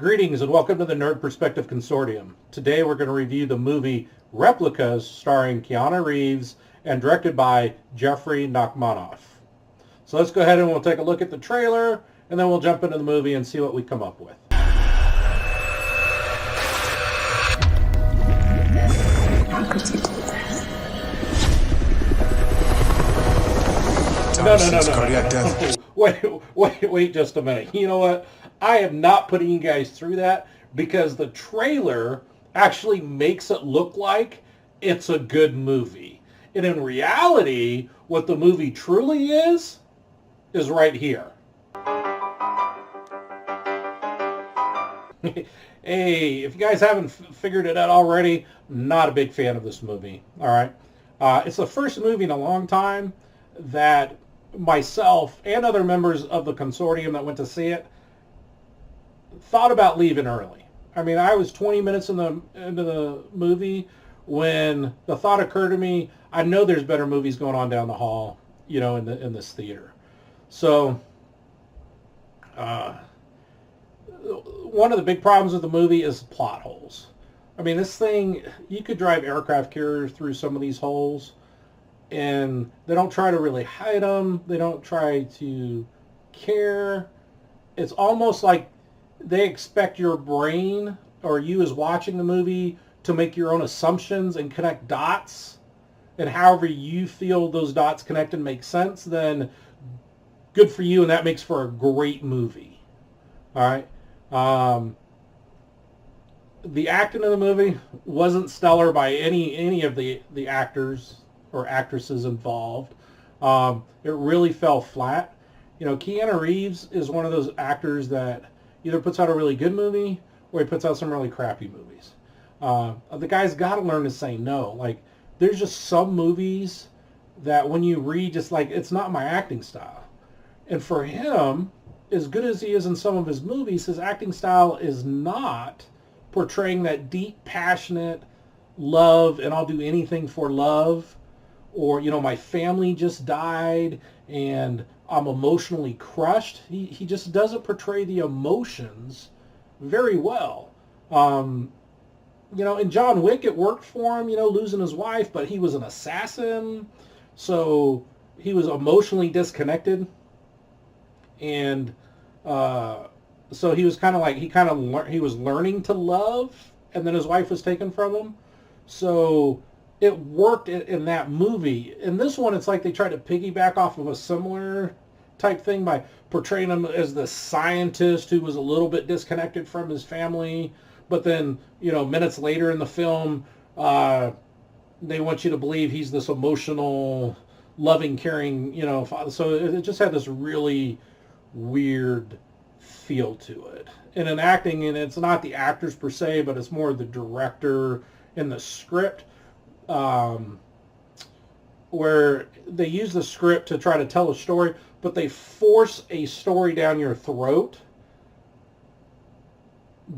Greetings and welcome to the Nerd Perspective Consortium. Today we're going to review the movie Replicas starring Keanu Reeves and directed by Jeffrey Nachmanoff. So let's go ahead and we'll take a look at the trailer and then we'll jump into the movie and see what we come up with. No. Wait just a minute. You know what? I am not putting you guys through that because the trailer actually makes it look like it's a good movie. And in reality, what the movie truly is right here. Hey, if you guys haven't figured it out already, not a big fan of this movie. All right. It's the first movie in a long time that myself and other members of the consortium that went to see it thought about leaving early. I mean, I was 20 minutes into the movie when the thought occurred to me, I know there's better movies going on down the hall, you know, in this theater. So, one of the big problems with the movie is plot holes. I mean, this thing, you could drive aircraft carriers through some of these holes, and they don't try to really hide them. They don't try to care. It's almost like they expect your brain or you as watching the movie to make your own assumptions and connect dots. And however you feel those dots connect and make sense, then good for you, and that makes for a great movie. All right. The acting in the movie wasn't stellar by any of the actors or actresses involved. It really fell flat. You know, Keanu Reeves is one of those actors that either puts out a really good movie or he puts out some really crappy movies. The guy's got to learn to say no. Like, there's just some movies that when you read, just like, it's not my acting style. And for him, as good as he is in some of his movies, his acting style is not portraying that deep, passionate love, and I'll do anything for love. Or, you know, my family just died and I'm emotionally crushed. He just doesn't portray the emotions very well. You know, in John Wick, it worked for him, you know, losing his wife, but he was an assassin. So he was emotionally disconnected. And so he was kind of like, he was learning to love, and then his wife was taken from him. So it worked in that movie. In this one, it's like they tried to piggyback off of a similar type thing by portraying him as the scientist who was a little bit disconnected from his family. But then, you know, minutes later in the film, they want you to believe he's this emotional, loving, caring, you know, father. So it just had this really weird feel to it. And in acting, and it's not the actors per se, but it's more the director and the script. Where they use the script to try to tell a story, but they force a story down your throat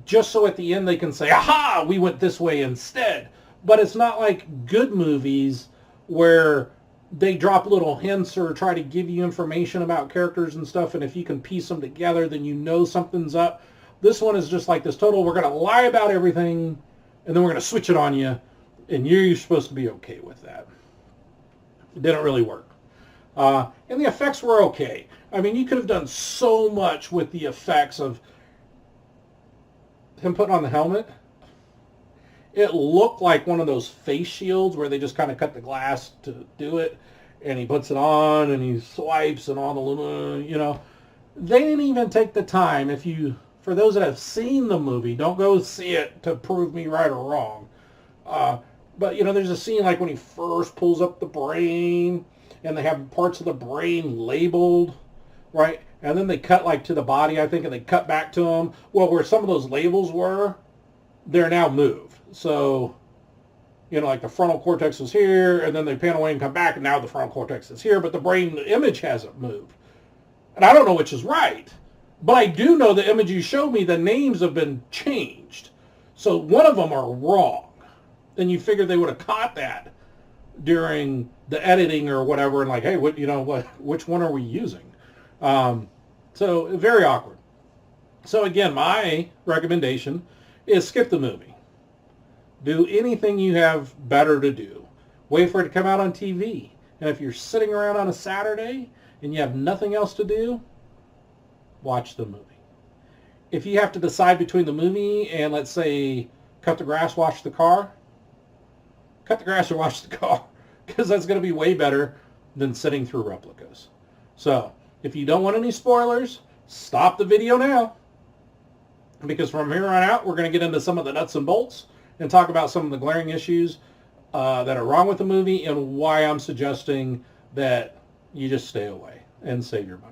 just so at the end they can say, aha, we went this way instead. But it's not like good movies where they drop little hints or try to give you information about characters and stuff, and if you can piece them together, then you know something's up. This one is just like this total, we're going to lie about everything, and then we're going to switch it on you, and you're supposed to be okay with that. It didn't really work. And the effects were okay. I mean, you could have done so much with the effects of him putting on the helmet. It looked like one of those face shields where they just kind of cut the glass to do it, and he puts it on, and he swipes, and all the, you know. They didn't even take the time. For those that have seen the movie, don't go see it to prove me right or wrong. But, you know, there's a scene like when he first pulls up the brain, and they have parts of the brain labeled, right? And then they cut, like, to the body, I think, and they cut back to him. Well, where some of those labels were, they're now moved. So, you know, like the frontal cortex was here, and then they pan away and come back, and now the frontal cortex is here, but the brain image hasn't moved. And I don't know which is right. But I do know the image you showed me, the names have been changed. So one of them are wrong. And you figure they would have caught that during the editing or whatever, and like, hey, which one are we using? So very awkward. So again, my recommendation is skip the movie. Do anything you have better to do. Wait for it to come out on TV. And if you're sitting around on a Saturday and you have nothing else to do, watch the movie. If you have to decide between the movie and, let's say, cut the grass, wash the car, cut the grass or wash the car, because that's going to be way better than sitting through Replicas. So if you don't want any spoilers, stop the video now, because from here on out, we're going to get into some of the nuts and bolts and talk about some of the glaring issues that are wrong with the movie and why I'm suggesting that you just stay away and save your money.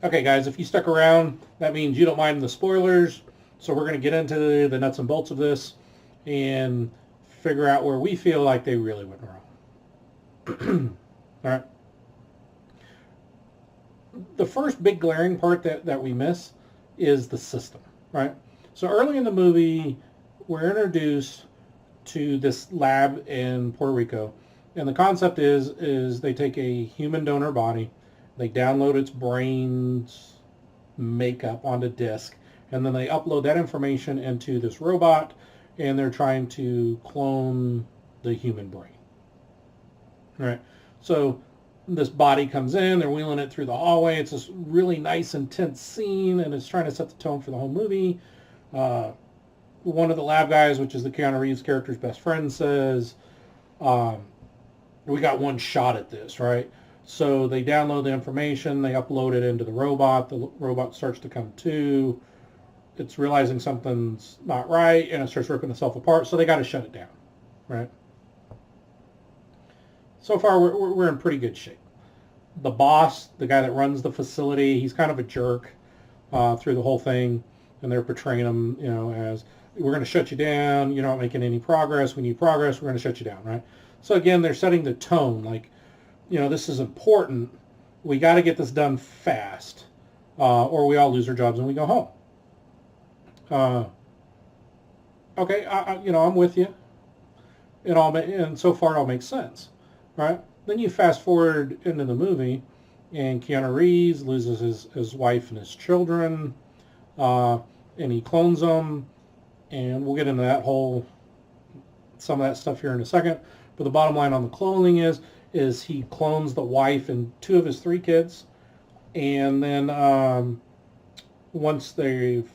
Okay, guys, if you stuck around, that means you don't mind the spoilers. So we're going to get into the nuts and bolts of this and figure out where we feel like they really went wrong. All right. The first big glaring part that we miss is the system, right? So early in the movie, we're introduced to this lab in Puerto Rico. And the concept is they take a human donor body, they download its brain's makeup onto disk, and then they upload that information into this robot, and they're trying to clone the human brain. All right. So this body comes in, they're wheeling it through the hallway. It's this really nice, intense scene, and it's trying to set the tone for the whole movie. One of the lab guys, which is the Keanu Reeves character's best friend, says, we got one shot at this, right? So they download the information, they upload it into the robot starts to come to, it's realizing something's not right, and it starts ripping itself apart, so they got to shut it down, right? So far, we're in pretty good shape. The boss, the guy that runs the facility, he's kind of a jerk through the whole thing, and they're portraying him, as, we're going to shut you down, you're not making any progress, we need progress, we're going to shut you down, right? So again, they're setting the tone, like, this is important, we got to get this done fast, or we all lose our jobs and we go home. Okay, I'm with you. And so far it all makes sense, right? Then you fast forward into the movie, and Keanu Reeves loses his wife and his children, and he clones them, and we'll get into some of that stuff here in a second. But the bottom line on the cloning is he clones the wife and 2 of his 3 kids, and then once they've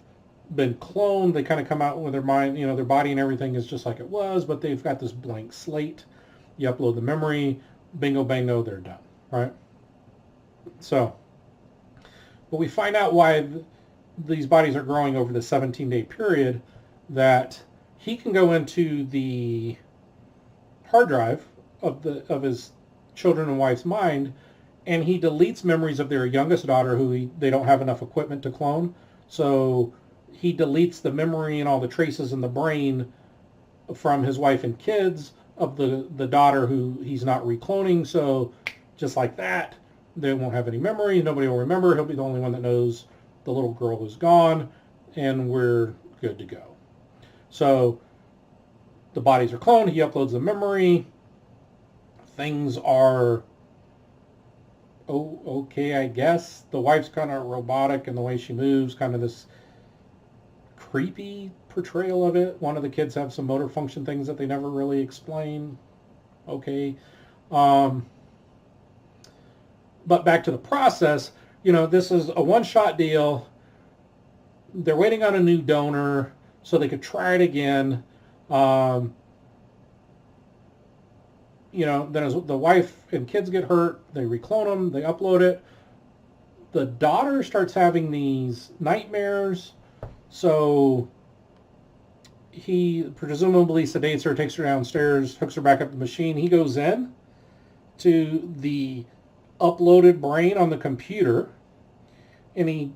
been cloned, they kind of come out with their mind, their body and everything is just like it was, but they've got this blank slate. You upload the memory, bingo, bango, they're done, right? So, but we find out why these bodies are growing over the 17-day period, that he can go into the hard drive of his children and wife's mind, and he deletes memories of their youngest daughter who they don't have enough equipment to clone. So he deletes the memory and all the traces in the brain from his wife and kids of the daughter who he's not recloning. So just like that, they won't have any memory. Nobody will remember. He'll be the only one that knows the little girl who's gone, and we're good to go. So the bodies are cloned. He uploads the memory. Things are okay, I guess. The wife's kind of robotic in the way she moves, kind of this creepy portrayal of it. One of the kids have some motor function things that they never really explain. Okay. But back to the process, this is a one-shot deal. They're waiting on a new donor so they could try it again. Then as the wife and kids get hurt, they reclone them, they upload it. The daughter starts having these nightmares, so he presumably sedates her, takes her downstairs, hooks her back up the machine. He goes in to the uploaded brain on the computer, and he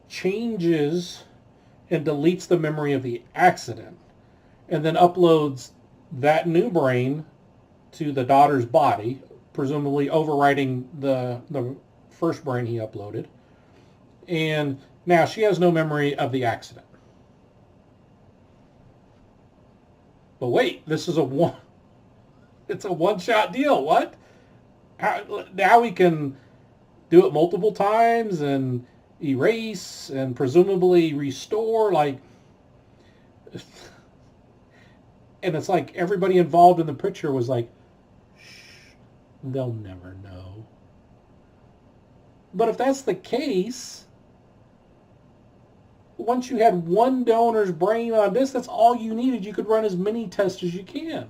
changes and deletes the memory of the accident, and then uploads that new brain to the daughter's body, presumably overwriting the first brain he uploaded. And now she has no memory of the accident. But wait, this is it's a one-shot deal. What? Now we can do it multiple times, and erase and presumably restore, like, and it's like everybody involved in the picture was like, shh, they'll never know. But if that's the case, once you had one donor's brain on this, that's all you needed. You could run as many tests as you can.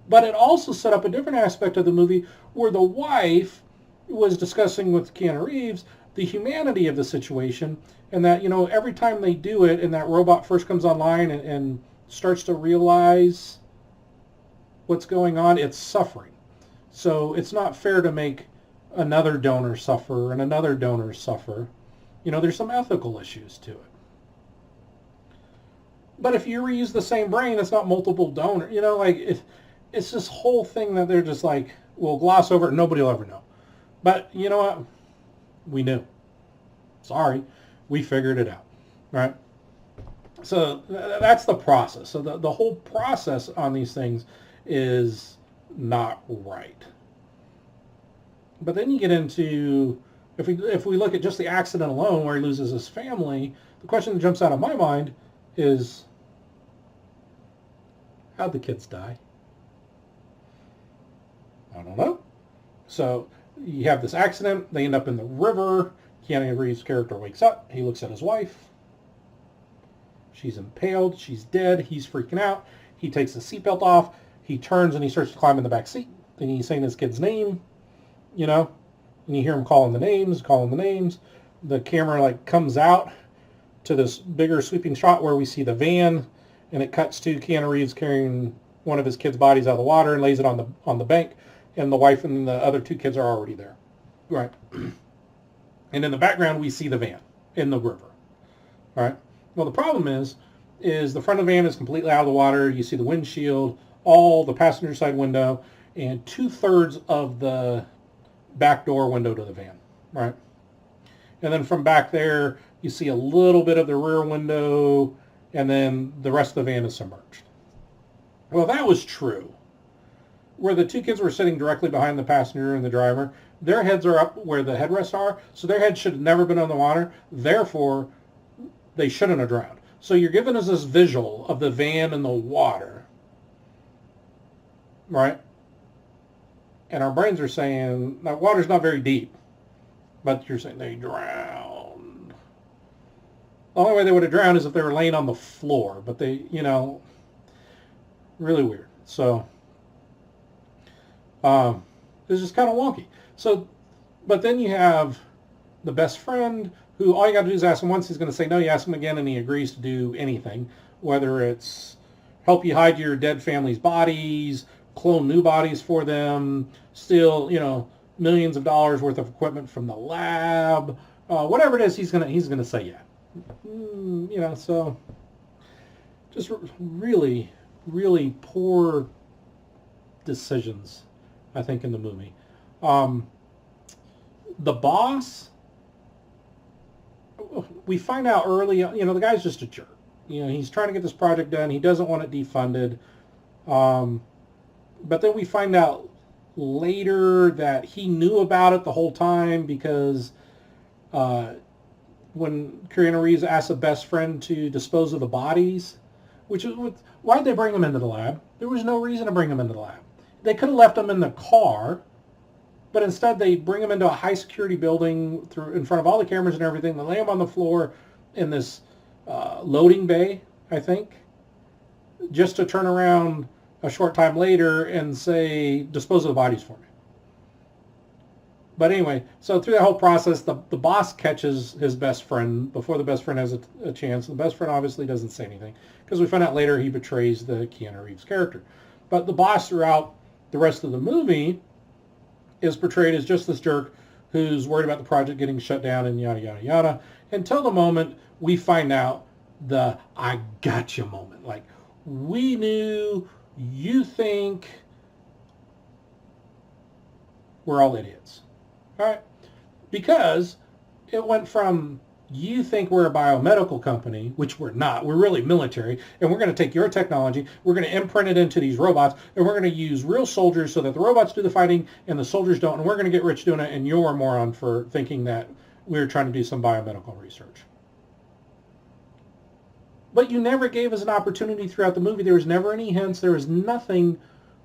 But it also set up a different aspect of the movie where the wife was discussing with Keanu Reeves the humanity of the situation, and that, every time they do it and that robot first comes online and starts to realize what's going on, it's suffering. So it's not fair to make another donor suffer and another donor suffer. There's some ethical issues to it. But if you reuse the same brain, it's not multiple donor. It's this whole thing that they're just like, we'll gloss over it and nobody will ever know. But you know what? We knew. Sorry. We figured it out. Right? So that's the process. So the whole process on these things is not right. But then you get into, if we look at just the accident alone where he loses his family, the question that jumps out of my mind is, how'd the kids die? I don't know. So you have this accident. They end up in the river. Keanu Reeves' character wakes up. He looks at his wife. She's impaled. She's dead. He's freaking out. He takes the seatbelt off. He turns and he starts to climb in the back seat. Then he's saying his kid's name, and you hear him calling the names. The camera comes out to this bigger sweeping shot where we see the van, and it cuts to Keanu Reeves carrying one of his kids' bodies out of the water and lays it on the bank, and the wife and the other two kids are already there. Right. And in the background, we see the van in the river. All right. Well, the problem is the front of the van is completely out of the water. You see the windshield, all the passenger side window, and 2/3 of the back door window to the van. Right. And then from back there, you see a little bit of the rear window, and then the rest of the van is submerged. Well, that was true. Where the two kids were sitting directly behind the passenger and the driver, their heads are up where the headrests are, so their heads should have never been on the water. Therefore, they shouldn't have drowned. So you're giving us this visual of the van in the water, right? And our brains are saying, now water's not very deep, but you're saying they drowned. The only way they would have drowned is if they were laying on the floor, but they, really weird. So, it's just kind of wonky. So, but then you have the best friend who all you got to do is ask him once. He's going to say no. You ask him again, and he agrees to do anything, whether it's help you hide your dead family's bodies, clone new bodies for them, steal, millions of dollars worth of equipment from the lab, whatever it is. He's gonna say yeah. So just really, really poor decisions, I think, in the movie. The boss, we find out early, the guy's just a jerk. He's trying to get this project done. He doesn't want it defunded. But then we find out later that he knew about it the whole time because when Keanu Reeves asked the best friend to dispose of the bodies, why'd they bring him into the lab? There was no reason to bring him into the lab. They could have left him in the car, but instead they bring him into a high security building in front of all the cameras and everything. They lay him on the floor in this loading bay, I think, just to turn around a short time later and say, dispose of the bodies for me. But anyway, so through that whole process, the boss catches his best friend before the best friend has a chance. The best friend obviously doesn't say anything because we find out later he betrays the Keanu Reeves character. But the boss throughout the rest of the movie is portrayed as just this jerk who's worried about the project getting shut down and yada, yada, yada, until the moment we find out the I gotcha moment. Like, we knew, you think we're all idiots. All right? Because it went from you think we're a biomedical company, which we're not. We're really military, and we're going to take your technology, we're going to imprint it into these robots, and we're going to use real soldiers so that the robots do the fighting and the soldiers don't, and we're going to get rich doing it, and you're a moron for thinking that we were trying to do some biomedical research. But you never gave us an opportunity throughout the movie. There was never any hints. There was nothing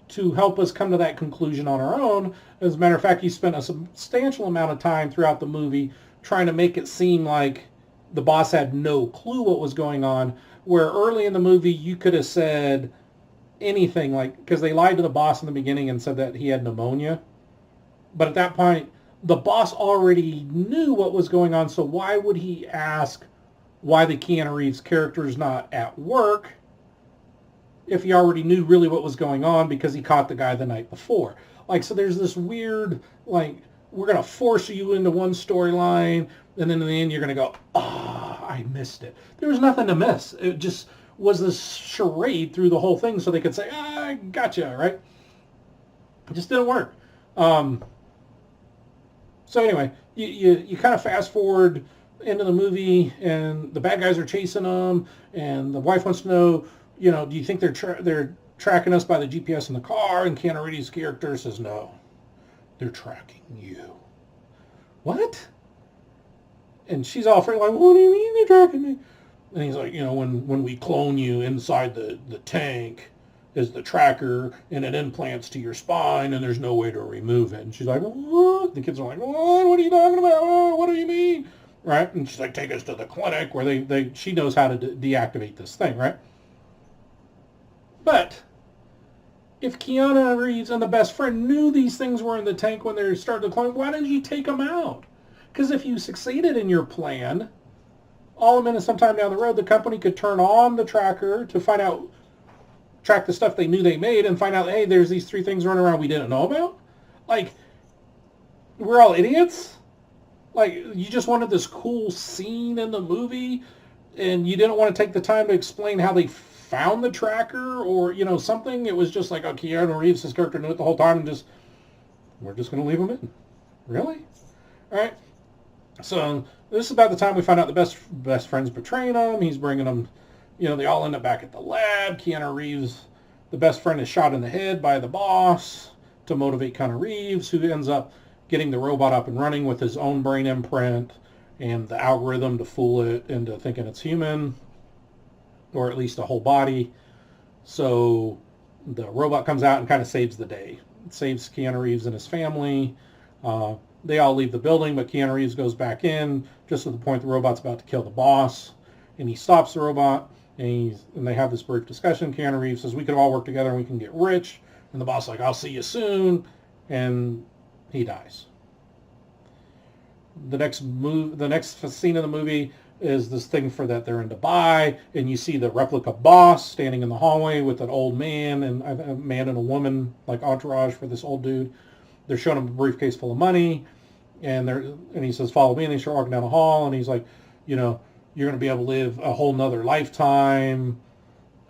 to help us come to that conclusion on our own. As a matter of fact, you spent a substantial amount of time throughout the movie trying to make it seem like the boss had no clue what was going on, where early in the movie you could have said anything, like, because they lied to the boss in the beginning and said that he had pneumonia. But at that point, the boss already knew what was going on, so why would he ask why the Keanu Reeves character is not at work if he already knew really what was going on because he caught the guy the night before? Like, so there's this weird, like, we're going to force you into one storyline, and then in the end you're going to go, I missed it. There was nothing to miss. It just was this charade through the whole thing so they could say, I gotcha, right? It just didn't work. So anyway, you kind of fast forward into the movie, and the bad guys are chasing them, and the wife wants to know, do you think they're tracking us by the GPS in the car? And Keanu Reeves' character says, no, they're tracking you. What? And she's all afraid, like, what do you mean they're tracking me? And he's like, when we clone you inside the tank is the tracker, and it implants to your spine, and there's no way to remove it. And she's like, what? The kids are like, what are you talking about? What do you mean? Right? And she's like, take us to the clinic where she knows how to deactivate this thing, right? But if Keanu Reeves and the best friend knew these things were in the tank when they started the clone, why didn't you take them out? Because if you succeeded in your plan, all a minute sometime down the road, the company could turn on the tracker to track the stuff they knew they made and find out, hey, there's these 3 things running around we didn't know about. Like, we're all idiots. Like, you just wanted this cool scene in the movie, and you didn't want to take the time to explain how they found the tracker or, something. It was just like, oh, Keanu Reeves, his character knew it the whole time, and we're just going to leave him in. Really? All right. So this is about the time we find out the best friend's betraying him. He's bringing them, they all end up back at the lab. Keanu Reeves, the best friend, is shot in the head by the boss to motivate Keanu Reeves, who ends up getting the robot up and running with his own brain imprint and the algorithm to fool it into thinking it's human, or at least a whole body. So the robot comes out and kind of saves the day. It saves Keanu Reeves and his family. They all leave the building, but Keanu Reeves goes back in just at the point the robot's about to kill the boss, and he stops the robot, and they have this brief discussion. Keanu Reeves says, we could all work together and we can get rich. And the boss is like, I'll see you soon. And he dies. The next scene of the movie is this thing that they're in Dubai, and you see the replica boss standing in the hallway with an old man and a man and a woman, like entourage for this old dude. They're showing him a briefcase full of money, and he says, follow me, and they start walking down the hall, and he's like, you're going to be able to live a whole nother lifetime,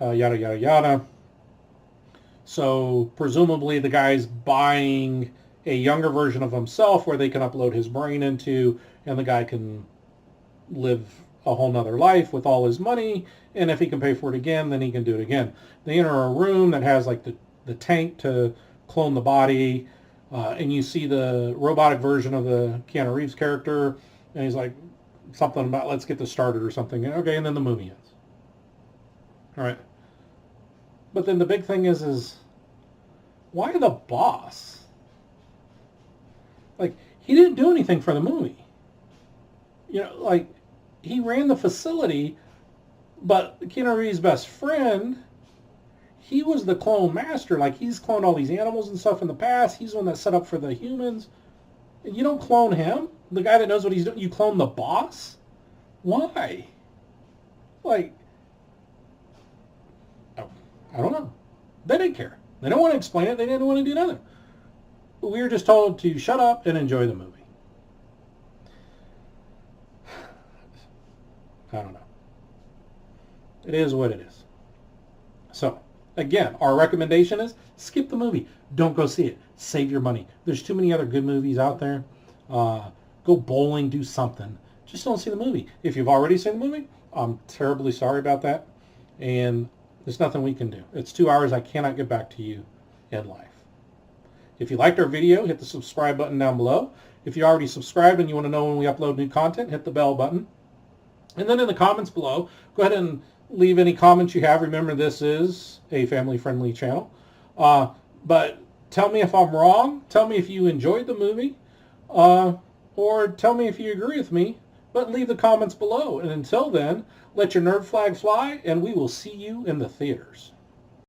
yada, yada, yada. So presumably the guy's buying a younger version of himself where they can upload his brain into, and the guy can live a whole nother life with all his money, and if he can pay for it again, then he can do it again. They enter a room that has like the tank to clone the body, and you see the robotic version of the Keanu Reeves character, and he's like, something about, let's get this started or something. Okay, and then the movie ends. All right. But then the big thing is why the boss? Like, he didn't do anything for the movie. Like, he ran the facility, but Keanu Reeves' best friend, he was the clone master. Like, he's cloned all these animals and stuff in the past. He's the one that set up for the humans. And you don't clone him? The guy that knows what he's doing? You clone the boss? Why? Like, I don't know. They didn't care. They don't want to explain it. They didn't want to do nothing. We were just told to shut up and enjoy the movie. I don't know. It is what it is. So, again, our recommendation is skip the movie. Don't go see it. Save your money. There's too many other good movies out there. Go bowling, do something. Just don't see the movie. If you've already seen the movie, I'm terribly sorry about that. And there's nothing we can do. It's 2 hours I cannot get back to you in life. If you liked our video, hit the subscribe button down below. If you already subscribed and you want to know when we upload new content, hit the bell button. And then in the comments below, go ahead and leave any comments you have. Remember, this is a family-friendly channel. But tell me if I'm wrong. Tell me if you enjoyed the movie. Or tell me if you agree with me. But leave the comments below. And until then, let your nerd flag fly, and we will see you in the theaters.